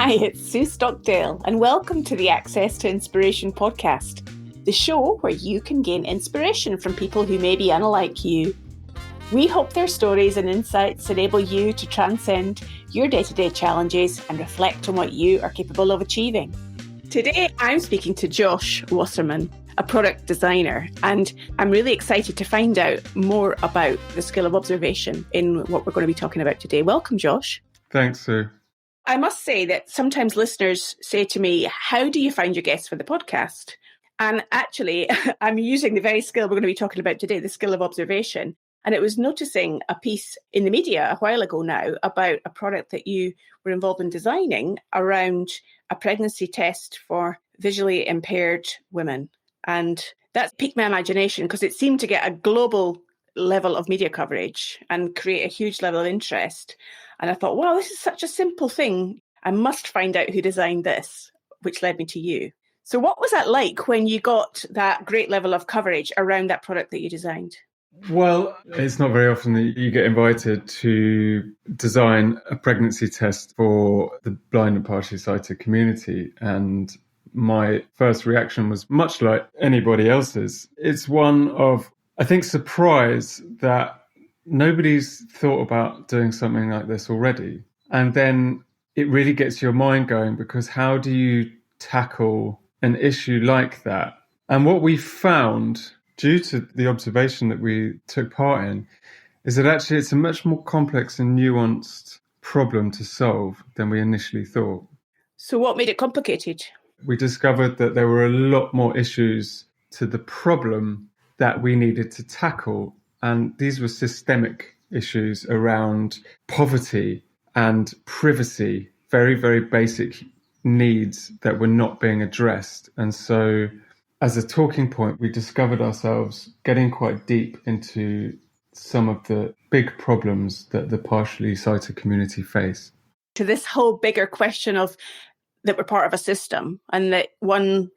Hi, it's Sue Stockdale, and welcome to the Access to Inspiration podcast, the show where you can gain inspiration from people who may be unlike you. We hope their stories and insights enable you to transcend your day-to-day challenges and reflect on what you are capable of achieving. Today, I'm speaking to Josh Wasserman, a product designer, and I'm really excited to find out more about the skill of observation in what we're going to be talking about today. Welcome, Josh. Thanks, Sue. I must say that sometimes listeners say to me, how do you find your guests for the podcast? And actually, I'm using the very skill we're going to be talking about today, the skill of observation. And it was noticing a piece in the media a while ago now about a product that you were involved in designing around a pregnancy test for visually impaired women. And that piqued my imagination because it seemed to get a global level of media coverage and create a huge level of interest. And I thought, wow, this is such a simple thing. I must find out who designed this, which led me to you. So what was that like when you got that great level of coverage around that product that you designed? Well, it's not very often that you get invited to design a pregnancy test for the blind and partially sighted community. And my first reaction was much like anybody else's. It's one of, I think, surprise that nobody's thought about doing something like this already. And then it really gets your mind going, because how do you tackle an issue like that? And what we found, due to the observation that we took part in, is that actually it's a much more complex and nuanced problem to solve than we initially thought. So what made it complicated? We discovered that there were a lot more issues to the problem that we needed to tackle. And these were systemic issues around poverty and privacy, very, very basic needs that were not being addressed. And so as a talking point, we discovered ourselves getting quite deep into some of the big problems that the partially sighted community face. To this whole bigger question of that we're part of a system and that one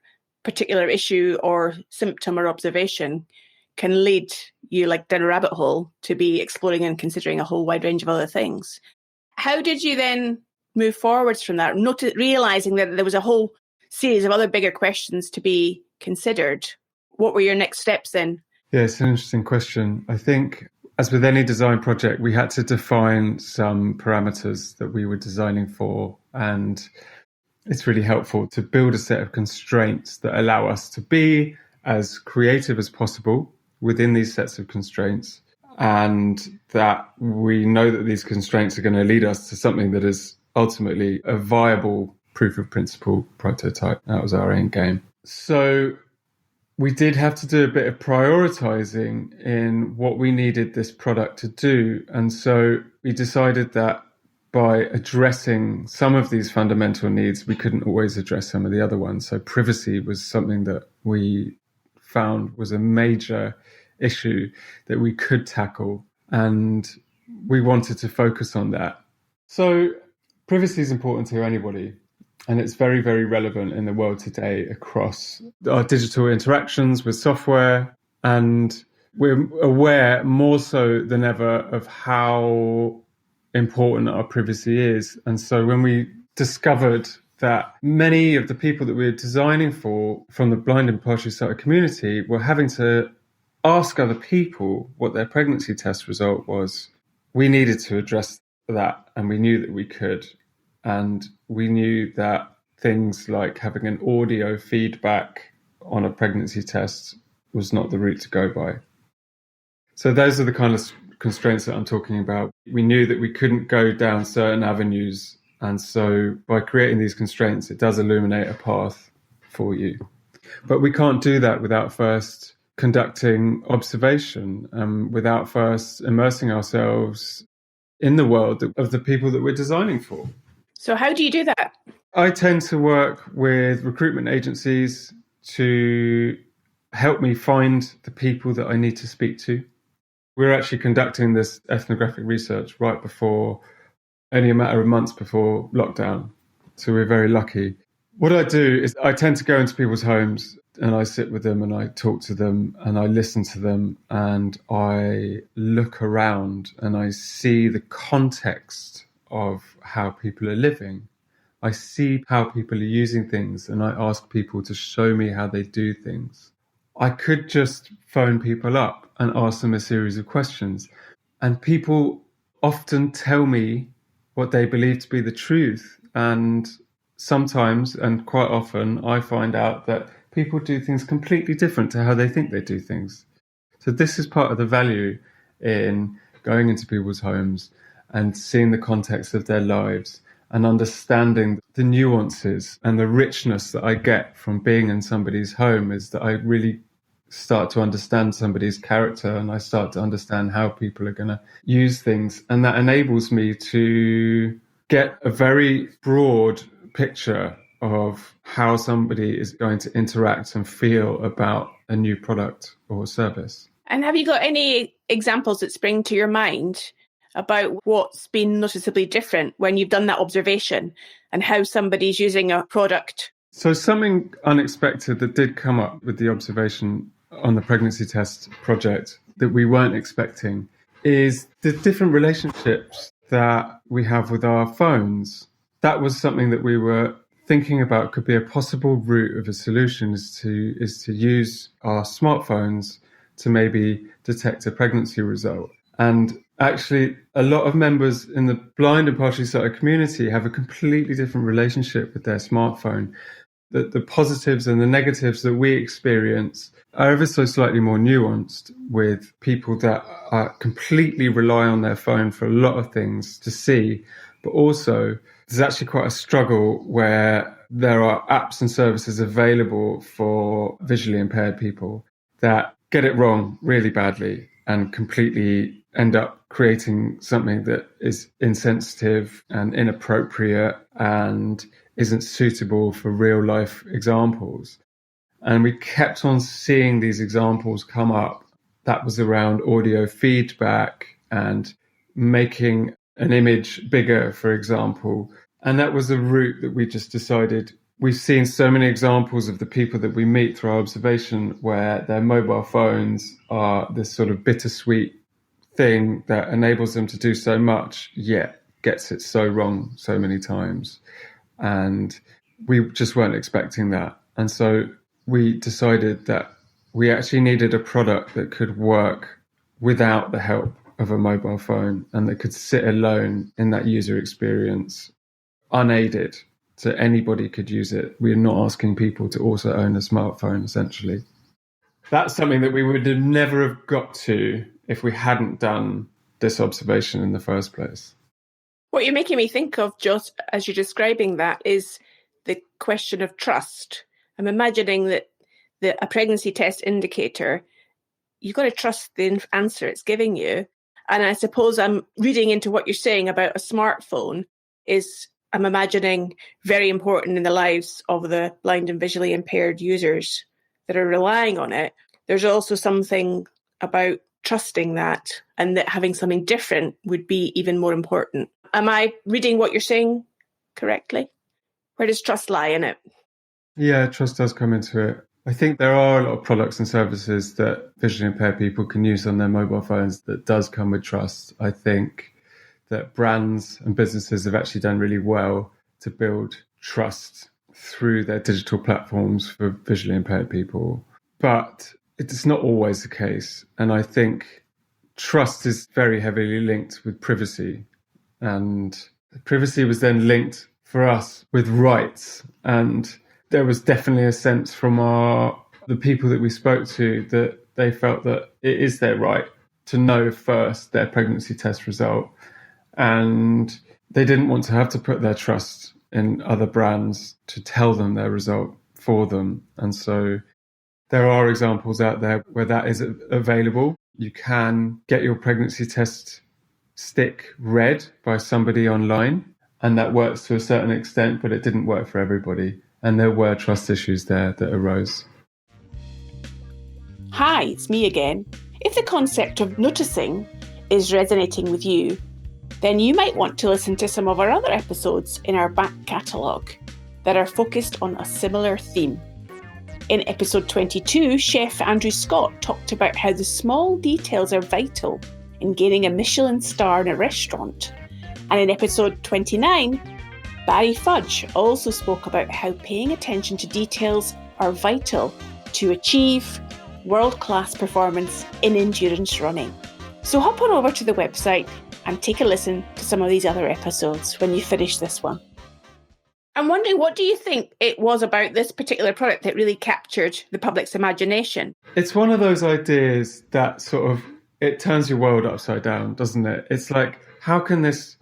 particular issue or symptom or observation can lead you like down a rabbit hole to be exploring and considering a whole wide range of other things. How did you then move forwards from that, realizing that there was a whole series of other bigger questions to be considered? What were your next steps then? Yeah, it's an interesting question. I think, as with any design project, we had to define some parameters that we were designing for. And it's really helpful to build a set of constraints that allow us to be as creative as possible within these sets of constraints, and that we know that these constraints are going to lead us to something that is ultimately a viable proof of principle prototype. That was our end game. So we did have to do a bit of prioritizing in what we needed this product to do. And so we decided that by addressing some of these fundamental needs, we couldn't always address some of the other ones. So privacy was something that we found was a major issue that we could tackle, and we wanted to focus on that. So privacy is important to anybody, and it's very, very relevant in the world today across our digital interactions with software. And we're aware more so than ever of how important our privacy is. And so when we discovered that many of the people that we were designing for from the blind and partially sighted community were having to ask other people what their pregnancy test result was, we needed to address that, and we knew that we could. And we knew that things like having an audio feedback on a pregnancy test was not the route to go by. So those are the kind of constraints that I'm talking about. We knew that we couldn't go down certain avenues. And so by creating these constraints, it does illuminate a path for you. But we can't do that without first conducting observation, without first immersing ourselves in the world of the people that we're designing for. So how do you do that? I tend to work with recruitment agencies to help me find the people that I need to speak to. We're actually conducting this ethnographic research right before, only a matter of months before lockdown. So we're very lucky. What I do is I tend to go into people's homes and I sit with them and I talk to them and I listen to them and I look around and I see the context of how people are living. I see how people are using things and I ask people to show me how they do things. I could just phone people up and ask them a series of questions. And people often tell me what they believe to be the truth. And sometimes, and quite often, I find out that people do things completely different to how they think they do things. So this is part of the value in going into people's homes and seeing the context of their lives and understanding the nuances and the richness that I get from being in somebody's home, is that I really start to understand somebody's character and I start to understand how people are going to use things. And that enables me to get a very broad picture of how somebody is going to interact and feel about a new product or service. And have you got any examples that spring to your mind about what's been noticeably different when you've done that observation and how somebody's using a product? So something unexpected that did come up with the observation on the pregnancy test project that we weren't expecting is the different relationships that we have with our phones. That was something that we were thinking about could be a possible route of a solution, is to use our smartphones to maybe detect a pregnancy result. And actually, a lot of members in the blind and partially sighted community have a completely different relationship with their smartphone. The positives and the negatives that we experience are ever so slightly more nuanced, with people that are completely rely on their phone for a lot of things to see, but also there's actually quite a struggle where there are apps and services available for visually impaired people that get it wrong really badly and completely end up creating something that is insensitive and inappropriate and isn't suitable for real life examples. And we kept on seeing these examples come up. That was around audio feedback and making an image bigger, for example. And that was a route that we just decided. We've seen so many examples of the people that we meet through our observation where their mobile phones are this sort of bittersweet thing that enables them to do so much, yet gets it so wrong so many times. And we just weren't expecting that. And so we decided that we actually needed a product that could work without the help of a mobile phone and that could sit alone in that user experience, unaided. So anybody could use it. We're not asking people to also own a smartphone, essentially. That's something that we would have never have got to if we hadn't done this observation in the first place. What you're making me think of, Josh, as you're describing that, is the question of trust. I'm imagining that a pregnancy test indicator, you've got to trust the answer it's giving you. And I suppose I'm reading into what you're saying about a smartphone is, I'm imagining, very important in the lives of the blind and visually impaired users that are relying on it. There's also something about trusting that, and that having something different would be even more important. Am I reading what you're saying correctly? Where does trust lie in it? Yeah, trust does come into it. I think there are a lot of products and services that visually impaired people can use on their mobile phones that does come with trust. I think that brands and businesses have actually done really well to build trust through their digital platforms for visually impaired people. But it's not always the case. And I think trust is very heavily linked with privacy. And privacy was then linked for us with rights. And there was definitely a sense from the people that we spoke to that they felt that it is their right to know first their pregnancy test result. And they didn't want to have to put their trust in other brands to tell them their result for them. And so there are examples out there where that is available. You can get your pregnancy test stick read by somebody online, and that works to a certain extent, but it didn't work for everybody. And there were trust issues there that arose. Hi, it's me again. If the concept of noticing is resonating with you, then you might want to listen to some of our other episodes in our back catalogue that are focused on a similar theme. In episode 22, Chef Andrew Scott talked about how the small details are vital in gaining a Michelin star in a restaurant. And in episode 29, Barry Fudge also spoke about how paying attention to details are vital to achieve world-class performance in endurance running. So hop on over to the website and take a listen to some of these other episodes when you finish this one. I'm wondering, what do you think it was about this particular product that really captured the public's imagination? It's one of those ideas that sort of, it turns your world upside down, doesn't it? It's like, how can this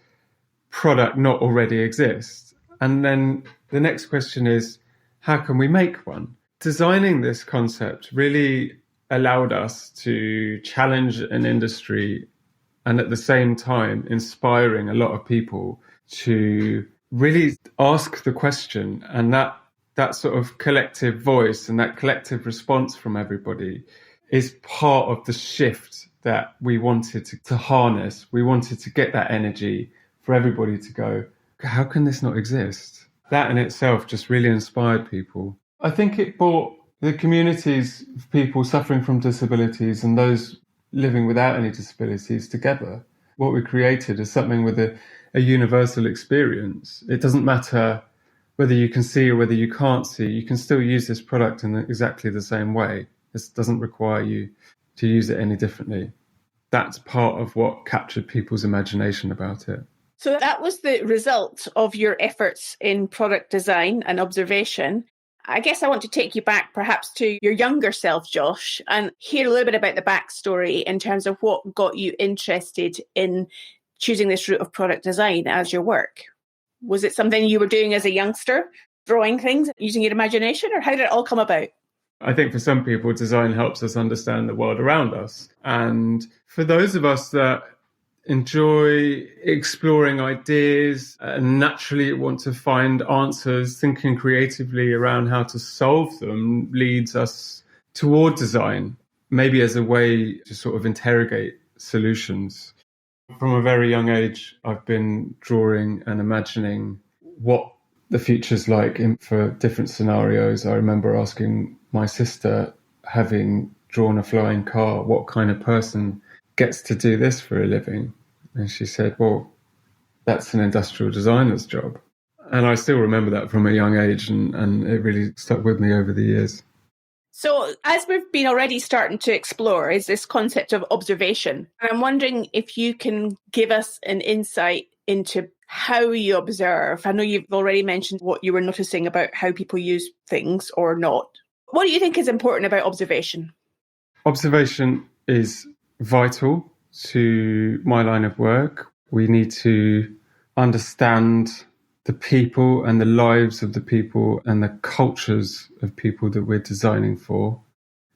product not already exist? And then the next question is, how can we make one? Designing this concept really allowed us to challenge an industry and at the same time inspiring a lot of people to really ask the question, and that sort of collective voice and that collective response from everybody is part of the shift that we wanted to harness. We wanted to get that energy for everybody to go, how can this not exist? That in itself just really inspired people. I think it brought the communities of people suffering from disabilities and those living without any disabilities together. What we created is something with a universal experience. It doesn't matter whether you can see or whether you can't see. You can still use this product in exactly the same way. This doesn't require you to use it any differently. That's part of what captured people's imagination about it. So that was the result of your efforts in product design and observation. I guess I want to take you back perhaps to your younger self, Josh, and hear a little bit about the backstory in terms of what got you interested in choosing this route of product design as your work. Was it something you were doing as a youngster, drawing things, using your imagination, or how did it all come about? I think for some people, design helps us understand the world around us. And for those of us that enjoy exploring ideas and naturally want to find answers, thinking creatively around how to solve them leads us toward design, maybe as a way to sort of interrogate solutions. From a very young age, I've been drawing and imagining what the future's like for different scenarios. I remember asking my sister, having drawn a flying car, what kind of person gets to do this for a living? And she said, well, that's an industrial designer's job. And I still remember that from a young age, and it really stuck with me over the years. So as we've been already starting to explore is this concept of observation. And I'm wondering if you can give us an insight into how you observe. I know you've already mentioned what you were noticing about how people use things or not. What do you think is important about observation? Observation is vital to my line of work. We need to understand the people and the lives of the people and the cultures of people that we're designing for.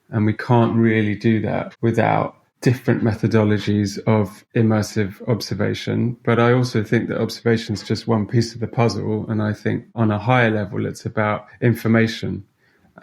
And we can't really do that without different methodologies of immersive observation. But I also think that observation is just one piece of the puzzle. And I think on a higher level, it's about information.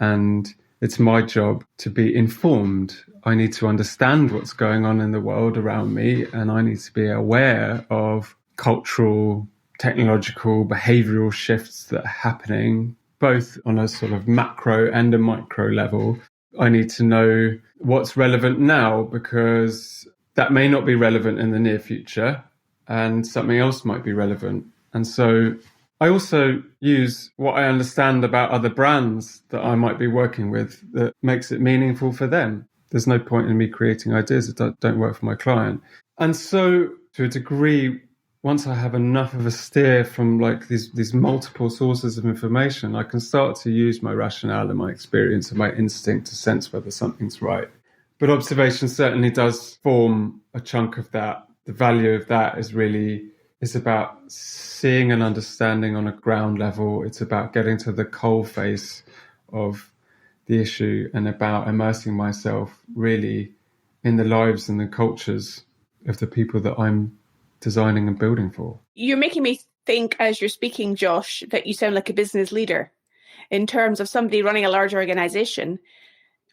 And it's my job to be informed. I need to understand what's going on in the world around me. And I need to be aware of cultural, technological, behavioral shifts that are happening, both on a sort of macro and a micro level. I need to know what's relevant now, because that may not be relevant in the near future and something else might be relevant. And so I also use what I understand about other brands that I might be working with that makes it meaningful for them. There's no point in me creating ideas that don't work for my client. And so to a degree, once I have enough of a steer from like these multiple sources of information, I can start to use my rationale and my experience and my instinct to sense whether something's right. But observation certainly does form a chunk of that. The value of that is about seeing and understanding on a ground level. It's about getting to the coal face of the issue and about immersing myself really in the lives and the cultures of the people that I'm designing and building for. You're making me think as you're speaking, Josh, that you sound like a business leader in terms of somebody running a large organization.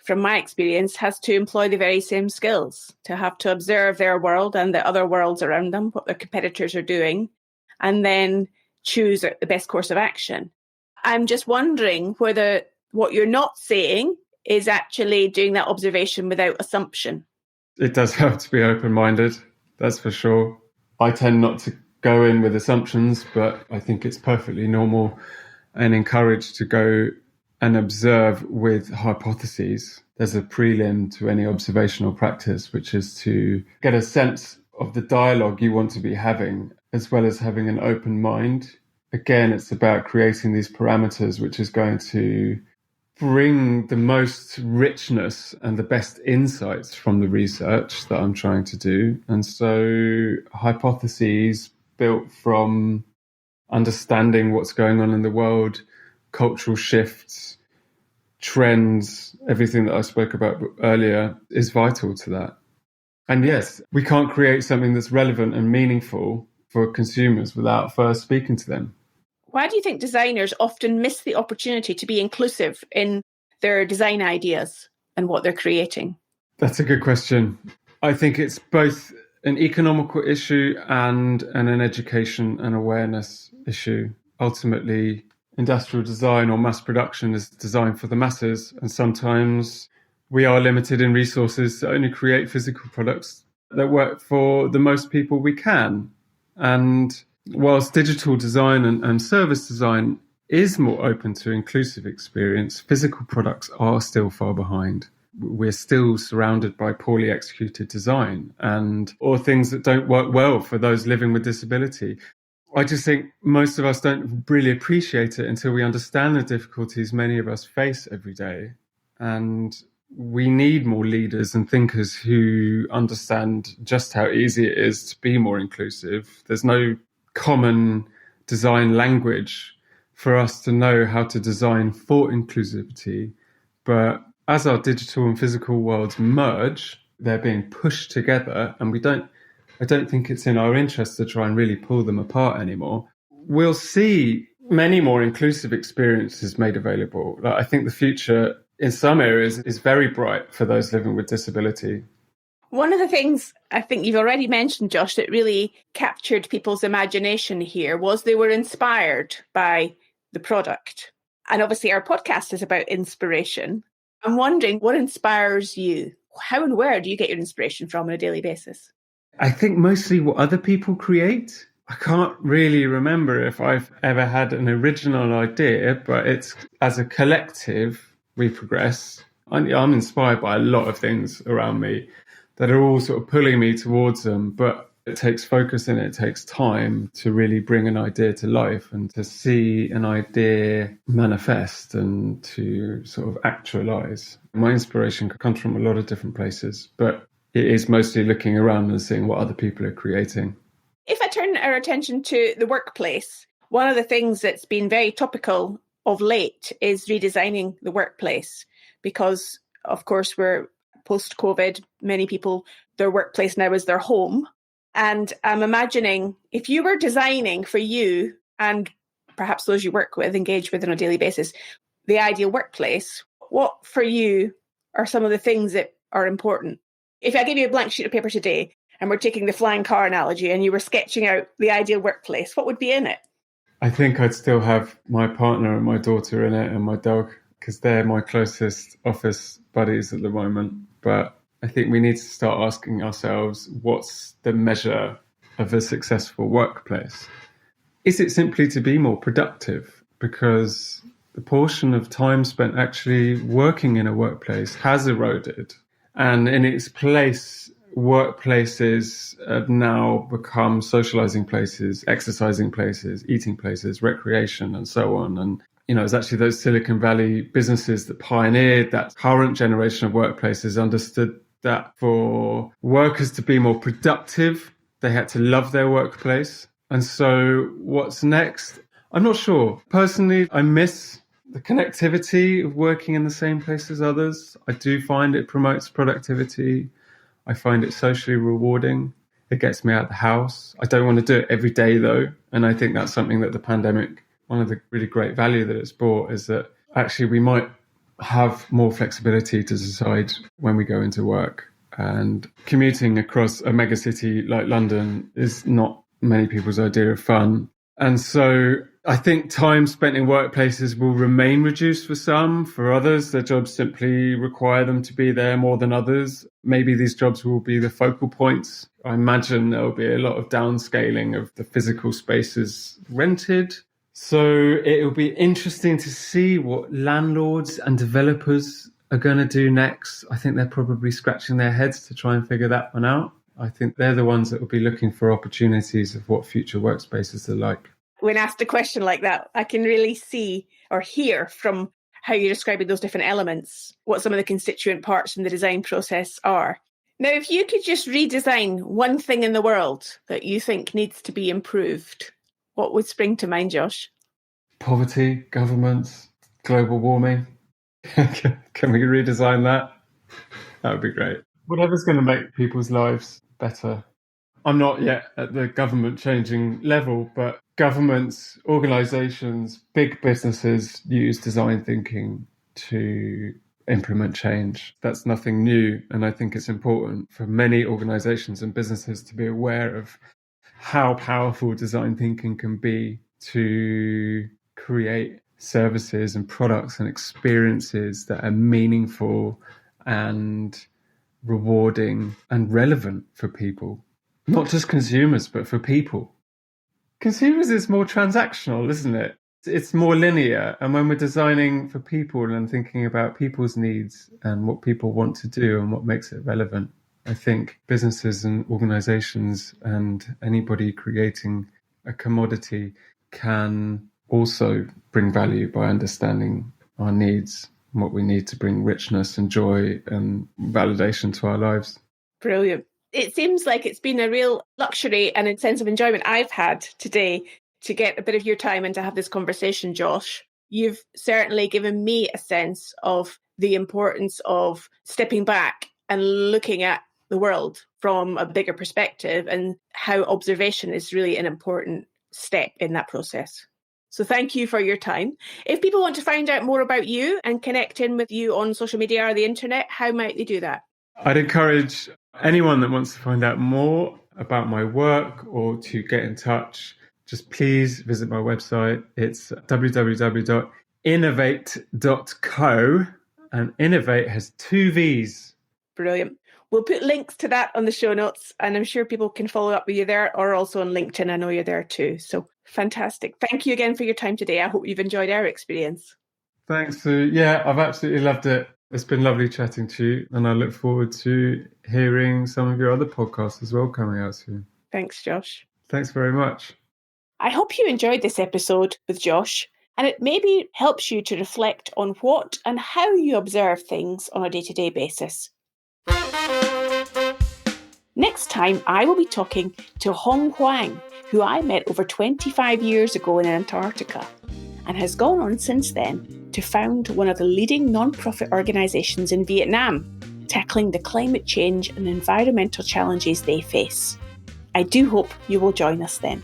From my experience, has to employ the very same skills, to have to observe their world and the other worlds around them, what their competitors are doing, and then choose the best course of action. I'm just wondering whether what you're not saying is actually doing that observation without assumption. It does help to be open-minded, that's for sure. I tend not to go in with assumptions, but I think it's perfectly normal and encouraged to go and observe with hypotheses. There's a prelim to any observational practice, which is to get a sense of the dialogue you want to be having, as well as having an open mind. Again, it's about creating these parameters, which is going to bring the most richness and the best insights from the research that I'm trying to do. And so hypotheses built from understanding what's going on in the world, cultural shifts, trends, everything that I spoke about earlier is vital to that. And yes, we can't create something that's relevant and meaningful for consumers without first speaking to them. Why do you think designers often miss the opportunity to be inclusive in their design ideas and what they're creating? That's a good question. I think it's both an economical issue and an education and awareness issue. Ultimately, industrial design or mass production is designed for the masses, and sometimes we are limited in resources to only create physical products that work for the most people we can. And whilst digital design and service design is more open to inclusive experience, physical products are still far behind. We're still surrounded by poorly executed design or things that don't work well for those living with disability. I just think most of us don't really appreciate it until we understand the difficulties many of us face every day. And we need more leaders and thinkers who understand just how easy it is to be more inclusive. There's no common design language for us to know how to design for inclusivity. But as our digital and physical worlds merge, they're being pushed together, and I don't think it's in our interest to try and really pull them apart anymore. We'll see many more inclusive experiences made available. I think the future in some areas is very bright for those living with disability. One of the things I think you've already mentioned, Josh, that really captured people's imagination here was they were inspired by the product. And obviously our podcast is about inspiration. I'm wondering, what inspires you? How and where do you get your inspiration from on a daily basis? I think mostly what other people create. I can't really remember if I've ever had an original idea, but it's as a collective, we progress. I'm inspired by a lot of things around me that are all sort of pulling me towards them, but it takes focus and it takes time to really bring an idea to life and to see an idea manifest and to sort of actualize. My inspiration comes from a lot of different places, but it is mostly looking around and seeing what other people are creating. If I turn our attention to the workplace, one of the things that's been very topical of late is redesigning the workplace because, of course, we're post-COVID, many people, their workplace now is their home. And I'm imagining if you were designing for you and perhaps those you work with, engage with on a daily basis, the ideal workplace, what for you are some of the things that are important? If I gave you a blank sheet of paper today and we're taking the flying car analogy and you were sketching out the ideal workplace, what would be in it? I think I'd still have my partner and my daughter in it and my dog, because they're my closest office buddies at the moment. But I think we need to start asking ourselves, what's the measure of a successful workplace? Is it simply to be more productive? Because the portion of time spent actually working in a workplace has eroded. And in its place, workplaces have now become socializing places, exercising places, eating places, recreation, and so on. And it's actually those Silicon Valley businesses that pioneered that current generation of workplaces understood that for workers to be more productive, they had to love their workplace. And so what's next? I'm not sure. Personally, I miss the connectivity of working in the same place as others. I do find it promotes productivity. I find it socially rewarding. It gets me out of the house. I don't want to do it every day, though. And I think that's something that the pandemic, one of the really great value that it's brought is that actually we might have more flexibility to decide when we go into work. And commuting across a megacity like London is not many people's idea of fun. And so I think time spent in workplaces will remain reduced for some. For others, their jobs simply require them to be there more than others. Maybe these jobs will be the focal points. I imagine there'll be a lot of downscaling of the physical spaces rented. So it'll be interesting to see what landlords and developers are going to do next. I think they're probably scratching their heads to try and figure that one out. I think they're the ones that will be looking for opportunities of what future workspaces are like. When asked a question like that, I can really see or hear from how you're describing those different elements, what some of the constituent parts in the design process are. Now, if you could just redesign one thing in the world that you think needs to be improved, what would spring to mind, Josh? Poverty, governments, global warming. Can we redesign that? That would be great. Whatever's going to make people's lives better. I'm not yet at the government changing level, but governments, organisations, big businesses use design thinking to implement change. That's nothing new. And I think it's important for many organisations and businesses to be aware of how powerful design thinking can be to create services and products and experiences that are meaningful and rewarding and relevant for people. Not just consumers, but for people. Consumers is more transactional, isn't it? It's more linear. And when we're designing for people and thinking about people's needs and what people want to do and what makes it relevant, I think businesses and organizations and anybody creating a commodity can also bring value by understanding our needs and what we need to bring richness and joy and validation to our lives. Brilliant. It seems like it's been a real luxury and a sense of enjoyment I've had today to get a bit of your time and to have this conversation, Josh. You've certainly given me a sense of the importance of stepping back and looking at the world from a bigger perspective and how observation is really an important step in that process. So thank you for your time. If people want to find out more about you and connect in with you on social media or the internet, how might they do that? I'd encourage anyone that wants to find out more about my work or to get in touch, just please visit my website. It's www.innovate.co, and Innovate has 2 V's. Brilliant. We'll put links to that on the show notes, and I'm sure people can follow up with you there or also on LinkedIn. I know you're there too. So fantastic. Thank you again for your time today. I hope you've enjoyed our experience. Thanks, Sue. Yeah, I've absolutely loved it. It's been lovely chatting to you, and I look forward to hearing some of your other podcasts as well coming out soon. Thanks, Josh. Thanks very much. I hope you enjoyed this episode with Josh, and it maybe helps you to reflect on what and how you observe things on a day-to-day basis. Next time, I will be talking to Hong Huang, who I met over 25 years ago in Antarctica, and has gone on since then to found one of the leading non-profit organisations in Vietnam, tackling the climate change and environmental challenges they face. I do hope you will join us then.